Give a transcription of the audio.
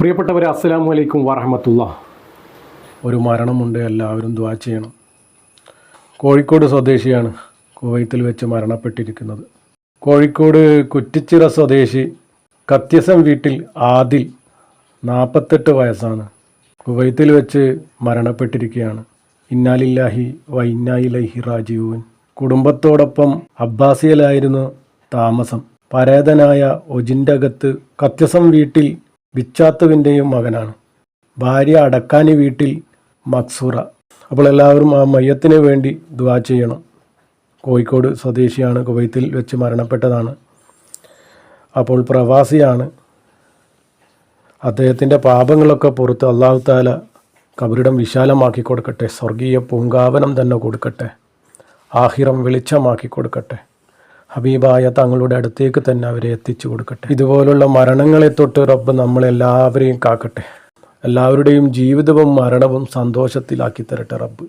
പ്രിയപ്പെട്ടവരെ, അസ്സലാമു അലൈക്കും വറഹമത്തുള്ളാഹി. ഒരു മരണമുണ്ട്, എല്ലാവരും ദുആ ചെയ്യണം. കോഴിക്കോട് സ്വദേശിയാണ് കുവൈത്തിൽ വെച്ച് മരണപ്പെട്ടിരിക്കുന്നത്. കോഴിക്കോട് കുറ്റിച്ചിറ സ്വദേശി കത്യസം വീട്ടിൽ ആദിൽ, 48 വയസ്സാണ്. കുവൈത്തിൽ വെച്ച് മരണപ്പെട്ടിരിക്കുകയാണ്. ഇന്നാ ലില്ലാഹി വ ഇന്നാ ഇലൈഹി റാജിഊൻ. കുടുംബത്തോടൊപ്പം അബ്ബാസിയിലായിരുന്നു താമസം. പരേതനായ ഒജിൻ്റെ അകത്ത് കത്യസം വീട്ടിൽ ബിച്ചാത്തുവിൻ്റെയും മകനാണ്. ഭാര്യ അടക്കാനി വീട്ടിൽ മക്സൂറ. അപ്പോൾ എല്ലാവരും ആ മയ്യത്തിന് വേണ്ടി ദുആ ചെയ്യണം. കോഴിക്കോട് സ്വദേശിയാണ്, കുവൈത്തിൽ വെച്ച് മരണപ്പെട്ടതാണ്. അപ്പോൾ പ്രവാസിയാണ്. അദ്ദേഹത്തിൻ്റെ പാപങ്ങളൊക്കെ പുറത്ത് അല്ലാഹു തആല ഖബറിടം വിശാലമാക്കി കൊടുക്കട്ടെ, സ്വർഗീയ പൂങ്കാവനം തന്നെ കൊടുക്കട്ടെ, ആഖിറം വെളിച്ചമാക്കി കൊടുക്കട്ടെ, ഹബീബായ തങ്ങളുടെ അടുത്തേക്ക് തന്നെ അവരെ എത്തിച്ചു കൊടുക്കട്ടെ. ഇതുപോലുള്ള മരണങ്ങളെ തൊട്ട് റബ്ബ് നമ്മളെല്ലാവരെയും കാക്കട്ടെ. എല്ലാവരുടെയും ജീവിതവും മരണവും സന്തോഷത്തിലാക്കി തരട്ടെ റബ്ബ്.